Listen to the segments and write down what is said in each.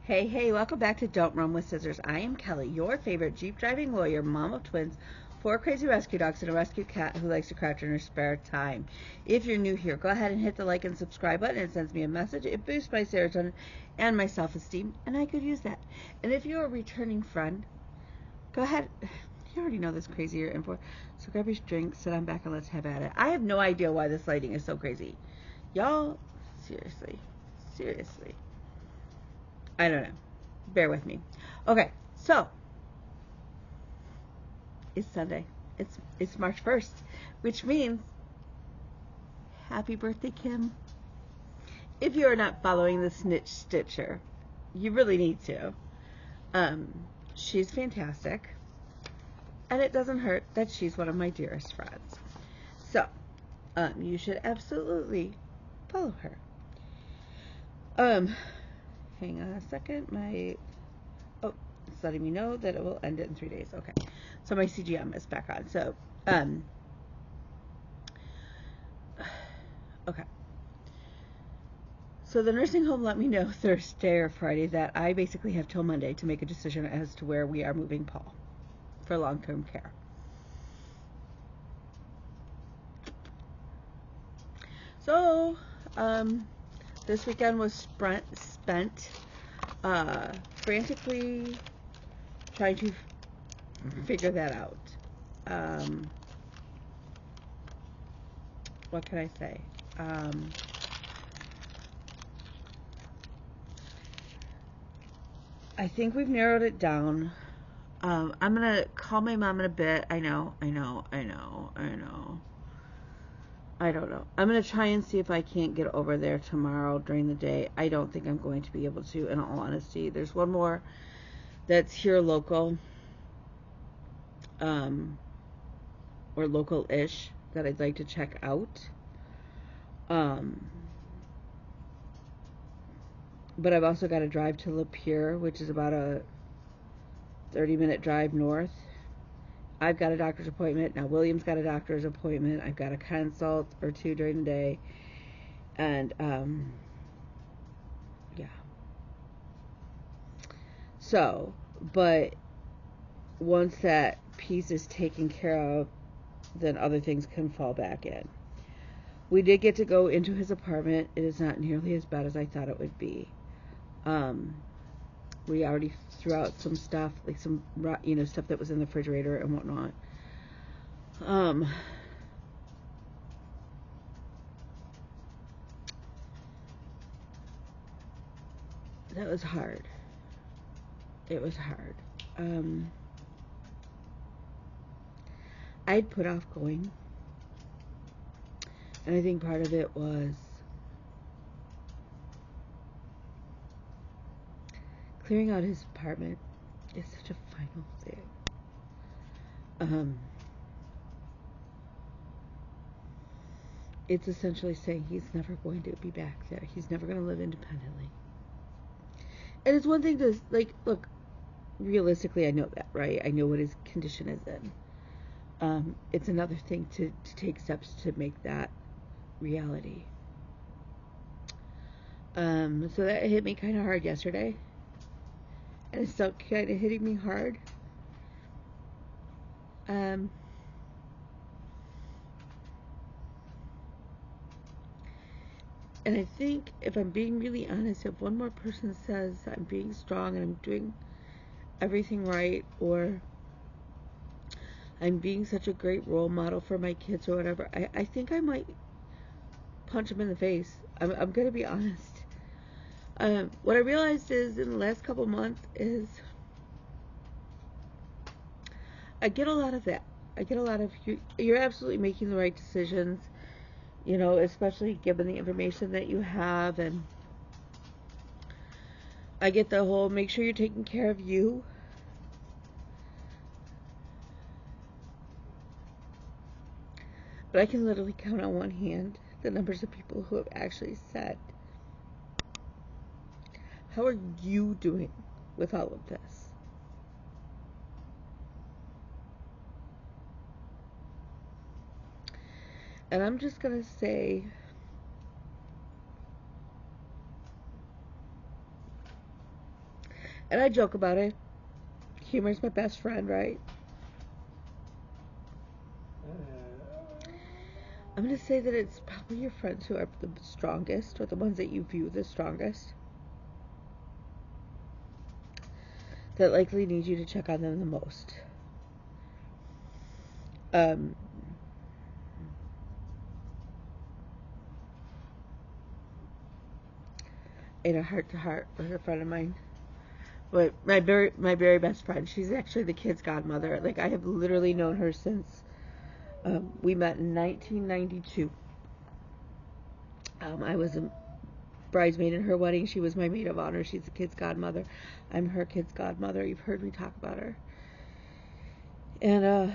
Hey, hey, welcome back to Don't Run with Scissors. I am Kelly, your favorite Jeep driving lawyer, mom of twins, 4 crazy rescue dogs, and a rescue cat who likes to crouch in her spare time. If you're new here, go ahead and hit the like and subscribe button. It sends me a message. It boosts my serotonin and my self-esteem, and I could use that. And if you're a returning friend, go ahead. You already know this crazy you're in for. So grab your drink, sit on back, and let's have at it. I have no idea why this lighting is so crazy. Y'all, seriously. Seriously. I don't know. Bear with me. Okay, so it's Sunday. It's March 1st, which means happy birthday, Kim. If you're not following the Snitch Stitcher, you really need to. She's fantastic, and it doesn't hurt that she's one of my dearest friends. So, you should absolutely follow her. Hang on a second. It's letting me know that it will end it in 3 days. Okay. So my CGM is back on. So, okay. So the nursing home let me know Thursday or Friday that I basically have till Monday to make a decision as to where we are moving Paul for long-term care. So, this weekend was spent frantically trying to figure that out. What can I say? I think we've narrowed it down. I'm gonna call my mom in a bit. I know. I don't know. I'm gonna try and see if I can't get over there tomorrow during the day. I don't think I'm going to be able to, in all honesty. There's one more that's here local, or local-ish, that I'd like to check out. But I've also got to drive to Lapeer, which is about a 30-minute drive north. I've got a doctor's appointment. Now William's got a doctor's appointment. I've got a consult or two during the day. And, yeah. So, but once that piece is taken care of, then other things can fall back in. We did get to go into his apartment. It is not nearly as bad as I thought it would be. We already threw out some stuff, like some, stuff that was in the refrigerator and whatnot. That was hard. It was hard. I'd put off going, and I think part of it was clearing out his apartment is such a final thing. It's essentially saying he's never going to be back there. He's never going to live independently. And it's one thing to, look, realistically, I know that, right? I know what his condition is in. It's another thing to take steps to make that reality. So that hit me kind of hard yesterday. And it's still kind of hitting me hard. And I think, if I'm being really honest, if one more person says I'm being strong and I'm doing everything right, or I'm being such a great role model for my kids or whatever, I think I might punch them in the face. I'm going to be honest. What I realized is in the last couple months is I get a lot of that. I get a lot of, you're absolutely making the right decisions, especially given the information that you have. And I get the whole make sure you're taking care of you. But I can literally count on one hand the numbers of people who have actually said, how are you doing with all of this? And I'm just going to say, And I joke about it. Humor's my best friend, right? I'm going to say that it's probably your friends who are the strongest, or the ones that you view the strongest, that likely need you to check on them the most. In a heart-to-heart with a friend of mine, but my very best friend, she's actually the kid's godmother. Like, I have literally known her since we met in 1992. I was a bridesmaid in her wedding. She was my maid of honor. She's the kid's godmother. I'm her kid's godmother. You've heard me talk about her. And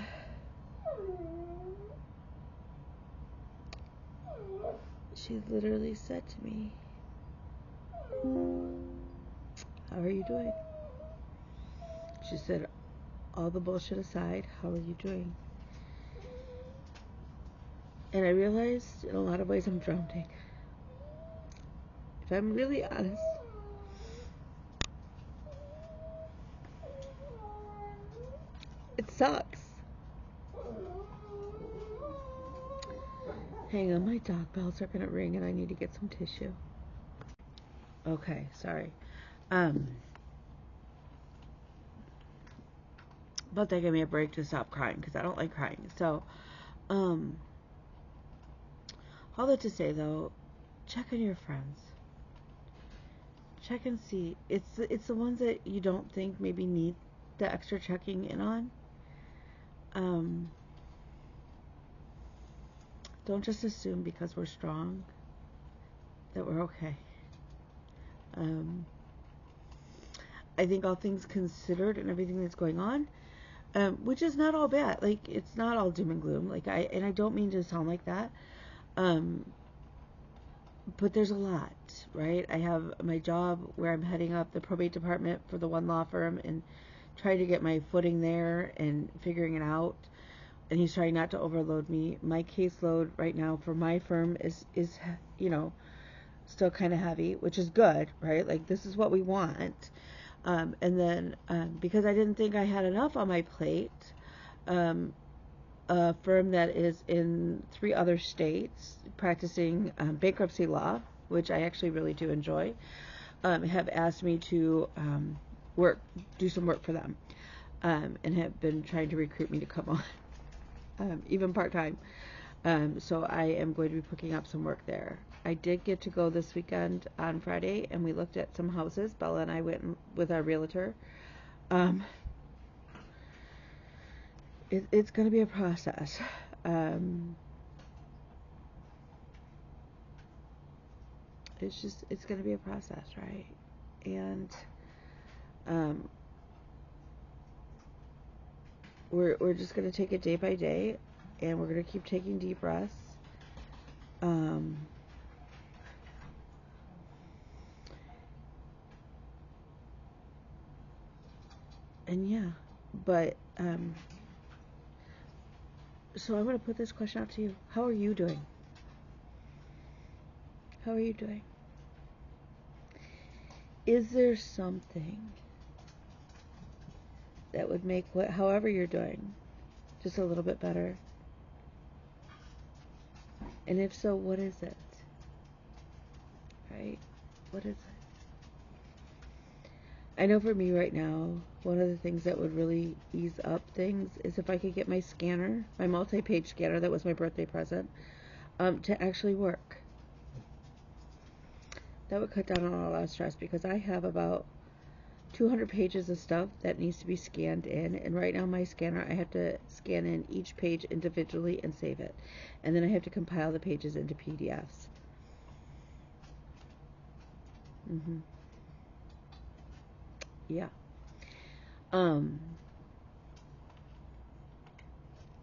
she literally said to me, "How are you doing?" She said, "All the bullshit aside, how are you doing?" And I realized in a lot of ways I'm drowning. If I'm really honest, it sucks. Hang on, my dog bells are gonna ring and I need to get some tissue. Okay, sorry. But they gave me a break to stop crying because I don't like crying. So, all that to say though, check on your friends. Check and see. It's the ones that you don't think maybe need the extra checking in on. Don't just assume because we're strong that we're okay. I think all things considered and everything that's going on, which is not all bad. Like, it's not all doom and gloom. Like, I don't mean to sound like that. But there's a lot, right? I have my job where I'm heading up the probate department for the one law firm and trying to get my footing there and figuring it out. And he's trying not to overload me. My caseload right now for my firm is still kind of heavy, which is good, right? Like, this is what we want. And then because I didn't think I had enough on my plate, a firm that is in 3 other states practicing bankruptcy law, which I actually really do enjoy, have asked me to do some work for them, and have been trying to recruit me to come on, even part-time. So I am going to be picking up some work there. I did get to go this weekend on Friday, and we looked at some houses. Bella and I went with our realtor. It's going to be a process. It's going to be a process, right? And we're just going to take it day by day, and we're going to keep taking deep breaths. And yeah, but so I'm going to put this question out to you. How are you doing? How are you doing? Is there something that would make however you're doing just a little bit better? And if so, what is it? Right? What is it? I know for me right now, one of the things that would really ease up things is if I could get my scanner, my multi-page scanner that was my birthday present, to actually work. That would cut down on a lot of stress because I have about 200 pages of stuff that needs to be scanned in, and right now my scanner, I have to scan in each page individually and save it, and then I have to compile the pages into PDFs. Yeah.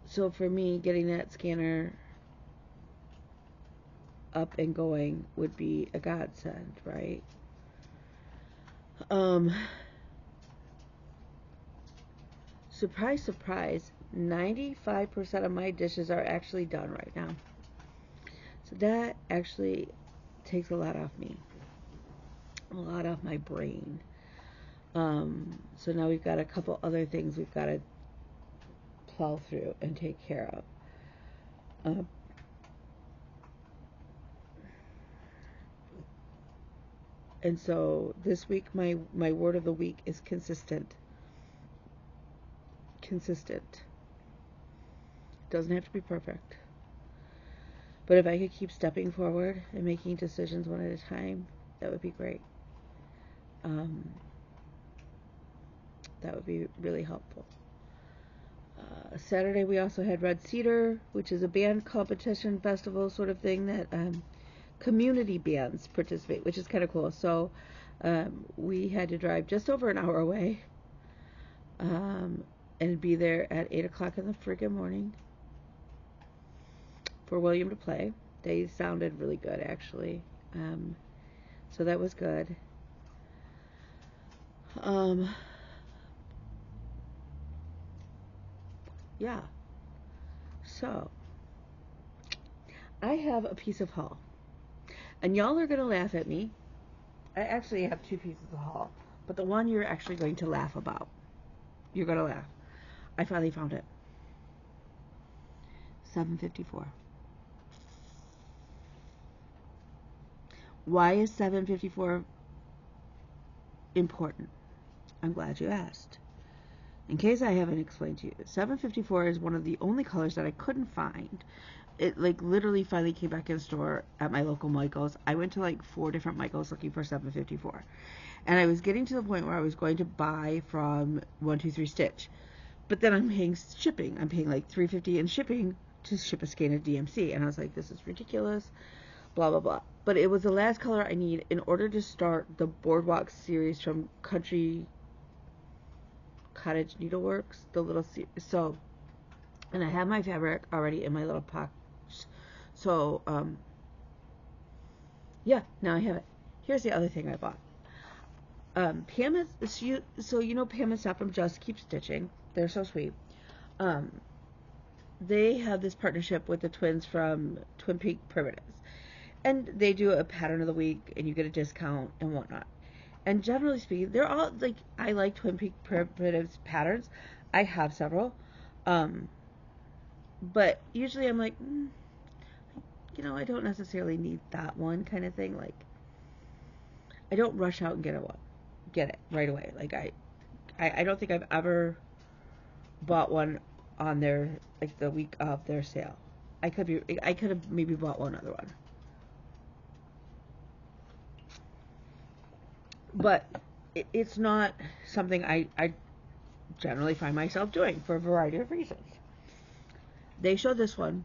So for me, getting that scanner up and going would be a godsend, right? Surprise, surprise, 95% of my dishes are actually done right now. So that actually takes a lot off me, a lot off my brain. So now we've got a couple other things we've got to plow through and take care of. And so this week, my word of the week is consistent. Consistent. Doesn't have to be perfect. But if I could keep stepping forward and making decisions one at a time, that would be great. That would be really helpful. Saturday we also had Red Cedar, which is a band competition festival sort of thing that community bands participate, which is kind of cool. So we had to drive just over an hour away and be there at 8 o'clock in the friggin' morning for William to play. They sounded really good, actually. So that was good. Yeah. So, I have a piece of haul. And y'all are going to laugh at me. I actually have two pieces of haul. But the one you're actually going to laugh about. You're going to laugh. I finally found it. $7.54. Why is $7.54 important? I'm glad you asked. In case I haven't explained to you, $7.54 is one of the only colors that I couldn't find. It like literally finally came back in store at my local Michael's. I went to like 4 different Michael's looking for $7.54. And I was getting to the point where I was going to buy from 123 Stitch. But then I'm paying shipping. I'm paying like $3.50 in shipping to ship a skein of DMC. And I was like, this is ridiculous. Blah, blah, blah. But it was the last color I need in order to start the Boardwalk series from Country Cottage Needleworks. The little so, and I have my fabric already in my little box. So, yeah, now I have it. Here's the other thing I bought. Pam is, so you know Pam and Stop from Just Keep Stitching. They're so sweet. They have this partnership with the twins from Twin Peak Primitives. And they do a pattern of the week, and you get a discount and whatnot. And generally speaking, they're all, like, I like Twin Peak Primitives patterns. I have several. But usually I'm like, you know, I don't necessarily need that one kind of thing. Like, I don't rush out and get it right away. Like, I don't think I've ever bought one on their, like, the week of their sale. I could have maybe bought one other one. But it's not something I generally find myself doing for a variety of reasons. They showed this one,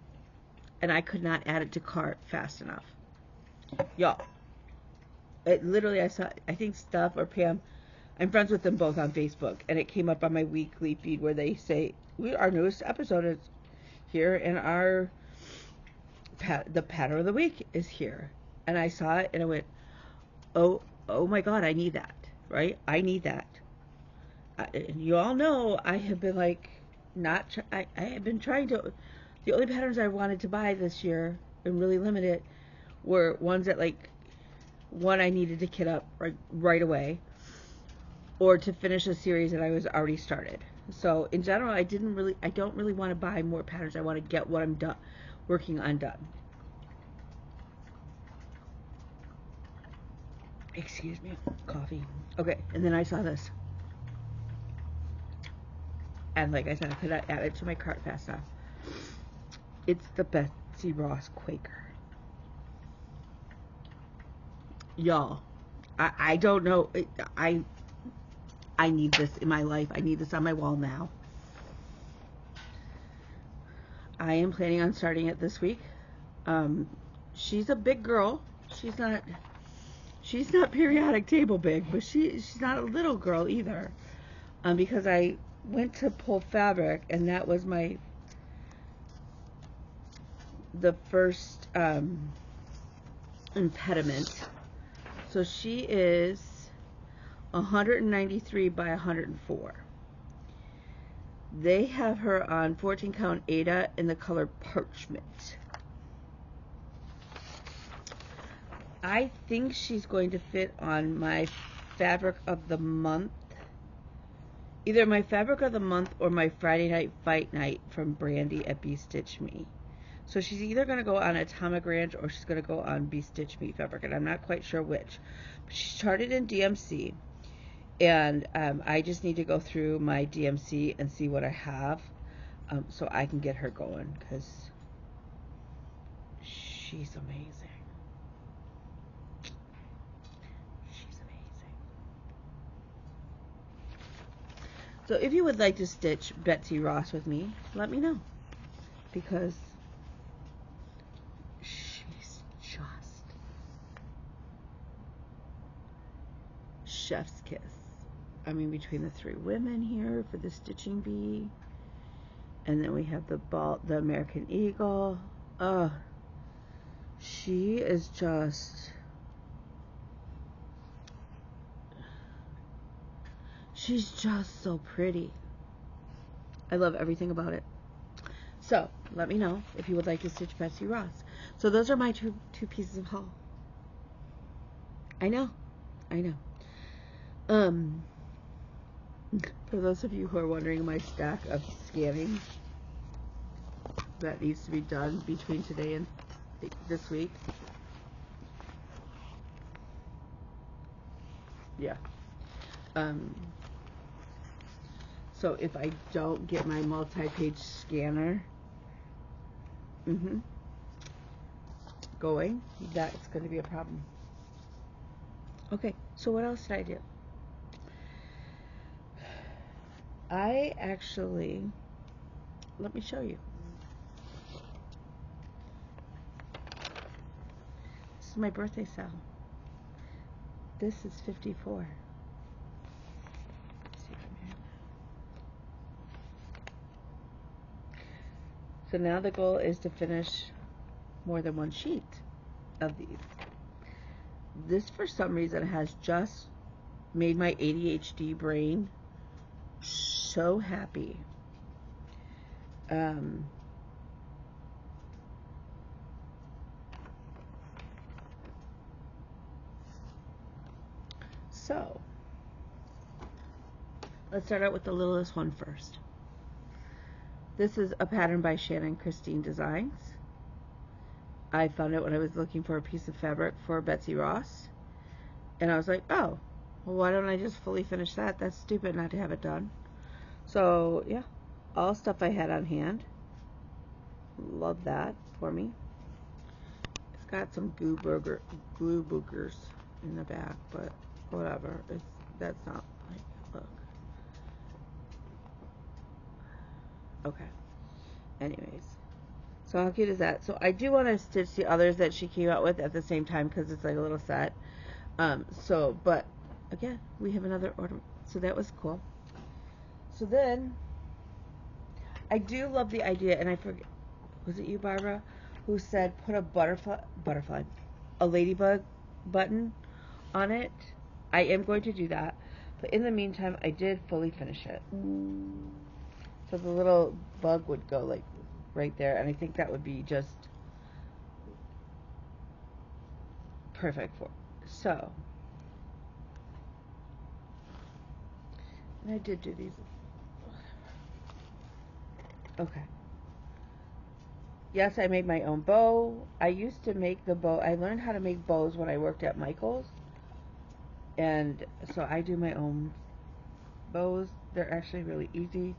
and I could not add it to cart fast enough. Y'all, it literally, I think Steph or Pam, I'm friends with them both on Facebook, and it came up on my weekly feed where they say, our newest episode is here, and the pattern of the week is here. And I saw it, and I went, oh my God, I need that, right? I need that. You all know I have been like, I have been trying to, the only patterns I wanted to buy this year and really limited were ones that like, one I needed to kit up right away, or to finish a series that I was already started. So in general, I don't really want to buy more patterns. I want to get what I'm working on done. Excuse me, coffee. Okay, and then I saw this. And like I said, I could not add it to my cart fast enough. It's the Betsy Ross Quaker. Y'all, I don't know. I need this in my life. I need this on my wall now. I am planning on starting it this week. She's a big girl. She's not periodic table big, but she's not a little girl either. Because I went to pull fabric, and that was the first impediment. So she is 193 by 104. They have her on 14 count Ada in the color Parchment. I think she's going to fit on my fabric of the month either my fabric of the month or my Friday night fight night from Brandy at Be Stitch Me. So she's either going to go on Atomic Ranch or she's going to go on Be Stitch Me fabric, and I'm not quite sure which. But she's charted in DMC, and I just need to go through my DMC and see what I have, so I can get her going, because she's amazing. She's amazing. So if you would like to stitch Betsy Ross with me, let me know, because she's just chef's kiss. I mean, between the three women here for the stitching bee, and then we have the American Eagle. She is just, she's just so pretty. I love everything about it. So let me know if you would like to stitch Betsy Ross. So those are my two pieces of haul. I know. For those of you who are wondering, my stack of scanning that needs to be done between today and this week. Yeah. So if I don't get my multi-page scanner going, that's going to be a problem. Okay, so what else did I do? I actually, let me show you. This is my birthday sale. This is 54. So now the goal is to finish more than one sheet of these. This, for some reason, has just made my ADHD brain so happy. So let's start out with the littlest one first. This is a pattern by Shannon Christine Designs. I found it when I was looking for a piece of fabric for Betsy Ross, and I was like, oh, well, why don't I just fully finish that? That's stupid not to have it done. So yeah, all stuff I had on hand. Love that for me. It's got some glue boogers in the back, but whatever. That's not like, look. Okay. Anyways, so how cute is that? So I do want to stitch the others that she came out with at the same time, because it's like a little set. But again, we have another order, so that was cool. So then, I do love the idea, and I forget, was it you, Barbara, who said put a a ladybug button on it? I am going to do that, but in the meantime, I did fully finish it. So the little bug would go like right there, and I think that would be just perfect for it. So, and I did do these. Okay. Yes, I made my own bow. I used to make the bow. I learned how to make bows when I worked at Michael's, and so I do my own bows. They're actually really easy.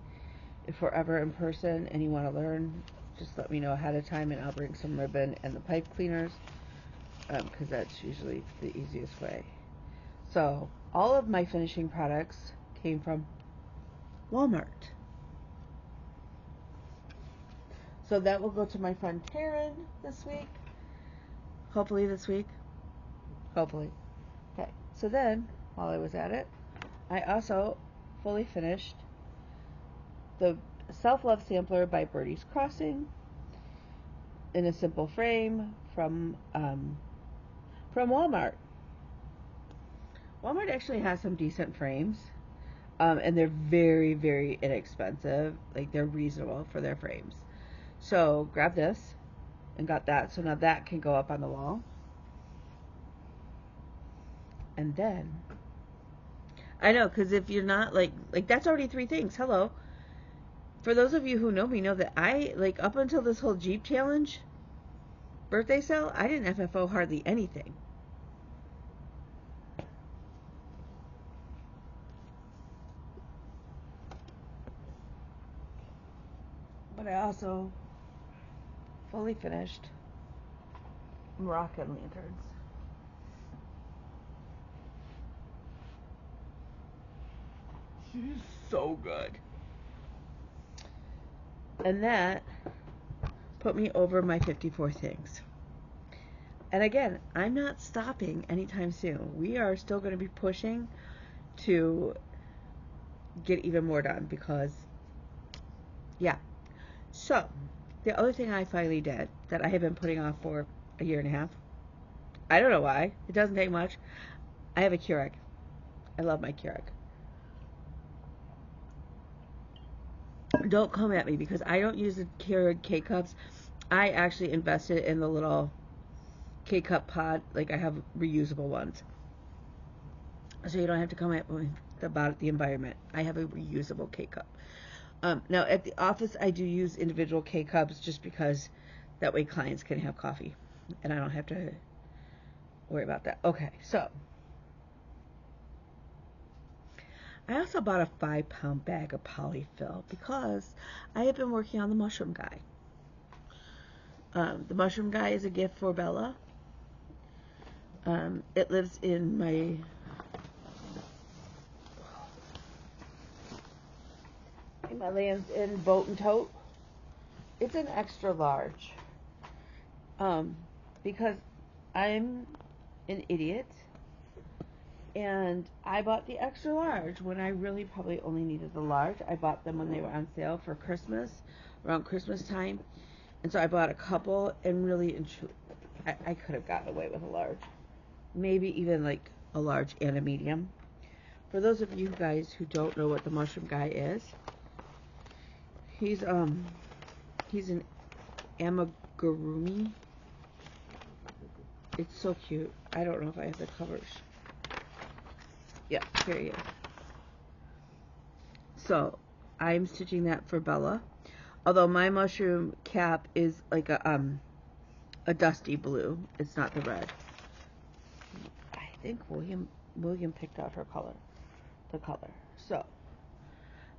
If we're ever in person and you want to learn, just let me know ahead of time, and I'll bring some ribbon and the pipe cleaners, because that's usually the easiest way. So all of my finishing products came from Walmart. So that will go to my friend Taryn this week. Hopefully this week. Hopefully. Okay. So then, while I was at it, I also fully finished the Self-Love Sampler by Birdie's Crossing in a simple frame from Walmart. Walmart actually has some decent frames, and they're very, very inexpensive. Like, they're reasonable for their frames. So grab this and got that. So now that can go up on the wall. And then I know, because if you're not, like, that's already 3 things. Hello. For those of you who know me know that I, like, up until this whole Jeep challenge birthday sale, I didn't FFO hardly anything. But I also fully finished Moroccan lanterns. She's so good. And that put me over my 54 things. And again, I'm not stopping anytime soon. We are still going to be pushing to get even more done because, yeah. So, the other thing I finally did that I have been putting off for a year and a half, I don't know why. It doesn't take much. I have a Keurig. I love my Keurig. Don't come at me because I don't use the Keurig K-Cups. I actually invested in the little K-Cup pod. Like, I have reusable ones. So you don't have to come at me about the environment. I have a reusable K-Cup. Now, at the office, I do use individual K-Cups just because that way clients can have coffee. And I don't have to worry about that. Okay, so I also bought a 5-pound bag of polyfill because I have been working on the mushroom guy. The mushroom guy is a gift for Bella. It lives in my Land's End boat and tote. It's an extra large. Because I'm an idiot and I bought the extra large when I really probably only needed the large. I bought them when they were on sale for Christmas, around Christmas time. And so I bought a couple and really and truly, I could have gotten away with a large. Maybe even like a large and a medium. For those of you guys who don't know what the mushroom guy is, he's an amigurumi. It's so cute. I don't know if I have the covers. Yeah, here he is. So, I'm stitching that for Bella. Although my mushroom cap is like a dusty blue. It's not the red. I think William picked out her color. The color. So,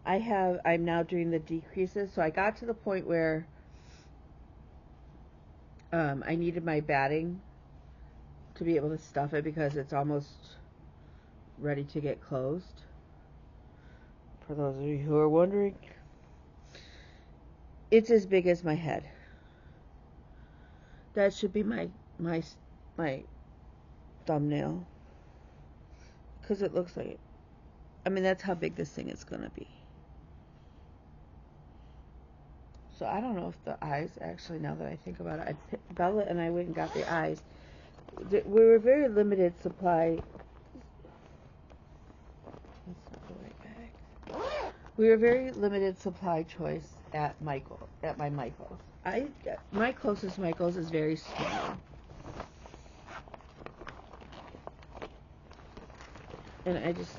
I'm now doing the decreases. So I got to the point where I needed my batting to be able to stuff it because it's almost ready to get closed. For those of you who are wondering, it's as big as my head. That should be my thumbnail because it looks like it. I mean, that's how big this thing is gonna be. So I don't know if the eyes actually, now that I think about it, Bella and I went and got the eyes. We were very limited supply. That's not the right bag. We were very limited supply choice at my Michael's. My closest Michael's is very small. And I just,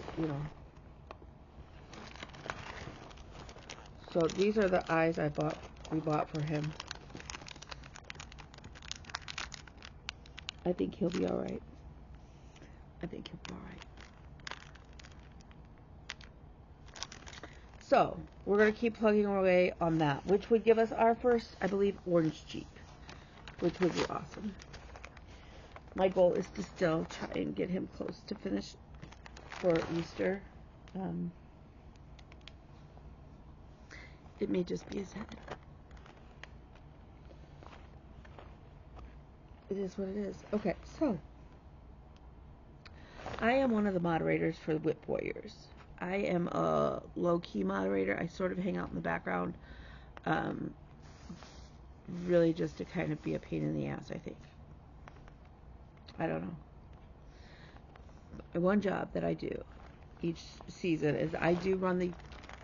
So these are the eyes we bought for him. I think he'll be alright. So, we're going to keep plugging away on that, which would give us our first, I believe, orange Jeep, which would be awesome. My goal is to still try and get him close to finish for Easter. It may just be his head. It is what it is. Okay, so I am one of the moderators for the Whip Warriors. I am a low-key moderator. I sort of hang out in the background, really just to kind of be a pain in the ass, I think. I don't know. One job that I do each season is I do run the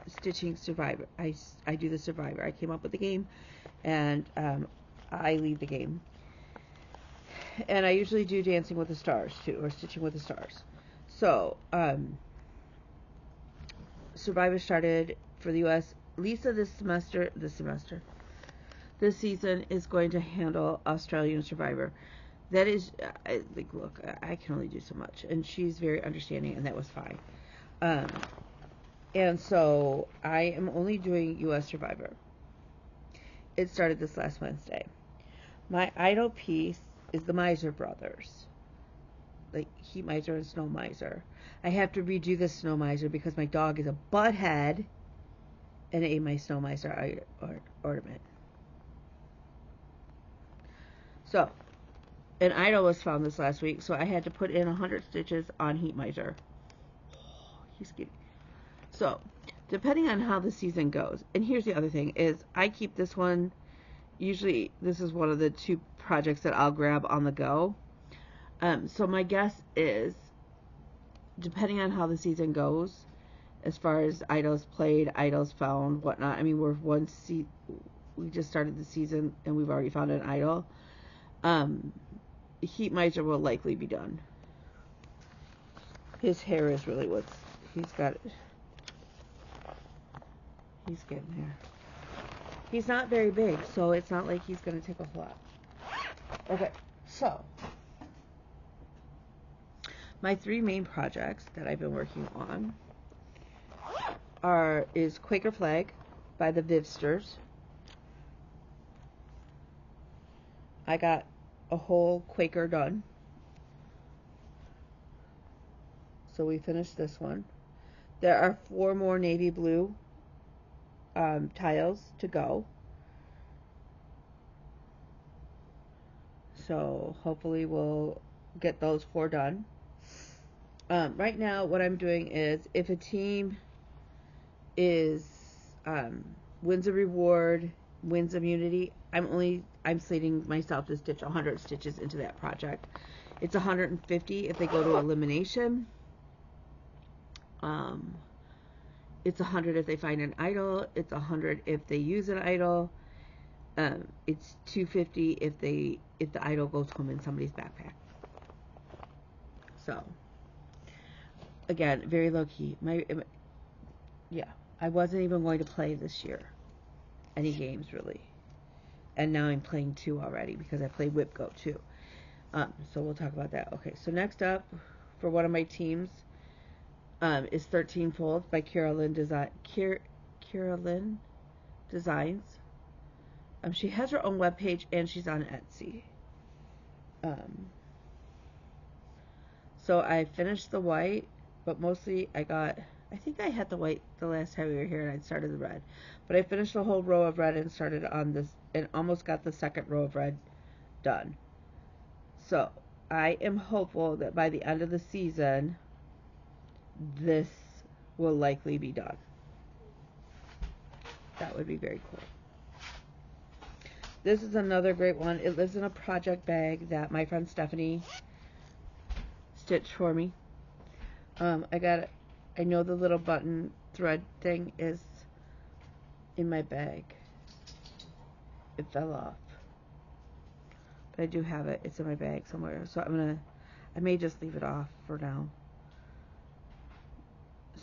Stitching Survivor. I do the Survivor. I came up with the game, and I lead the game. And I usually do Dancing with the Stars, too, or Stitching with the Stars. So, Survivor started for the U.S. Lisa this season is going to handle Australian Survivor. That is, like, look, I can only do so much, and she's very understanding, and that was fine. And so I am only doing U.S. Survivor. It started this last Wednesday. My idol piece is the Miser Brothers, like Heat Miser and Snow Miser. I have to redo the Snow Miser because my dog is a butthead and ate my Snow Miser ornament. So, an idol was found this last week, so I had to put in 100 stitches on Heat Miser. Oh, he's cute. So, depending on how the season goes, and here's the other thing, is I keep this one, usually this is one of the 2 projects that I'll grab on the go. So my guess is, depending on how the season goes, as far as idols played, idols found, whatnot, I mean, we just started the season and we've already found an idol. Heat Miser will likely be done. His hair is really what's, he's got it. He's getting there. He's not very big, so it's not like he's going to take a whole lot. Okay, so my 3 main projects that I've been working on is Quaker Flag by the Vivsters. I got a whole Quaker done. So we finished this one. There are 4 more navy blue tiles to go. So hopefully we'll get those 4 done. Right now what I'm doing is, if a team wins a reward, wins immunity, I'm slating myself to stitch 100 stitches into that project. It's 150 if they go to elimination. It's 100 if they find an idol. It's 100 if they use an idol. It's 250 if the idol goes home in somebody's backpack. So, again, very low key. I wasn't even going to play this year any games really, and now I'm playing 2 already because I played Whip Go too. So we'll talk about that. Okay, so next up for one of my teams is 13 Folds by Carolyn Designs. She has her own webpage and she's on Etsy. So I finished the white, but mostly I think I had the white the last time we were here and I started the red. But I finished the whole row of red and started on this and almost got the second row of red done. So I am hopeful that by the end of the season this will likely be done. That would be very cool. This is another great one. It lives in a project bag that my friend Stephanie stitched for me. I know the little button thread thing is in my bag. It fell off. But I do have it. It's in my bag somewhere. So I may just leave it off for now.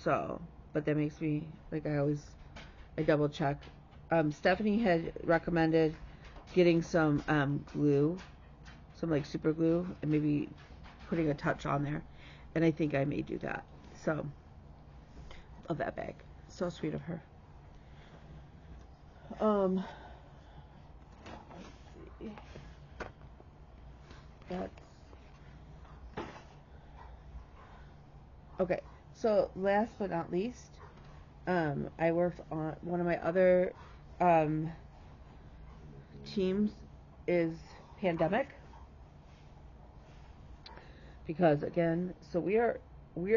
So, but that makes me, like, I double check. Stephanie had recommended getting some glue, some like super glue, and maybe putting a touch on there. And I think I may do that. So, love that bag. So sweet of her. Let's see. That's okay. So last but not least, I worked on one of my other teams is Pandemic, because again, so we are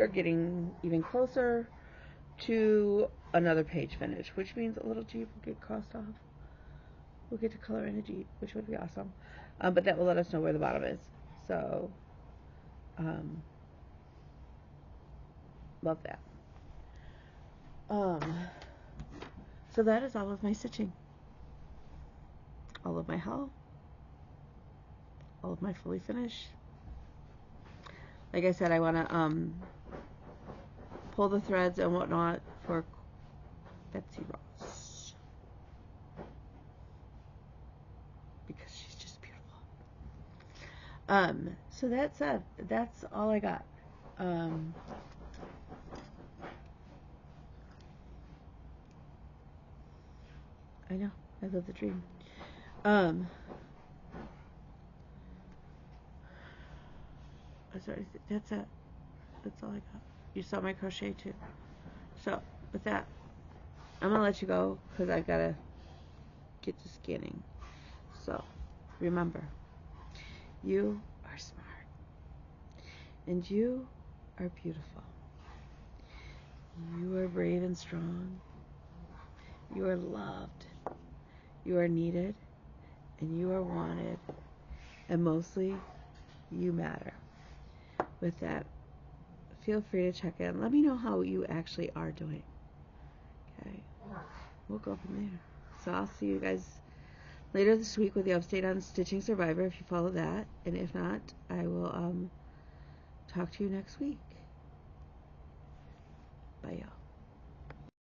getting even closer to another page finish, which means a little Jeep will get crossed off. We'll get to color in a Jeep, which would be awesome. But that will let us know where the bottom is. So, love that. So that is all of my stitching. All of my haul. All of my fully finished. Like I said, I want to pull the threads and whatnot for Betsy Ross. Because she's just beautiful. So that's all I got. I know, I love the dream. Sorry, that's it. That's all I got. You saw my crochet too. So, with that, I'm gonna let you go because I've gotta get to scanning. So, remember, you are smart. And you are beautiful. You are brave and strong. You are loved. You are needed. And you are wanted. And mostly, you matter. With that, feel free to check in. Let me know how you actually are doing. Okay? We'll go from there. So I'll see you guys later this week with the update on Stitching Survivor if you follow that. And if not, I will talk to you next week. Bye, y'all.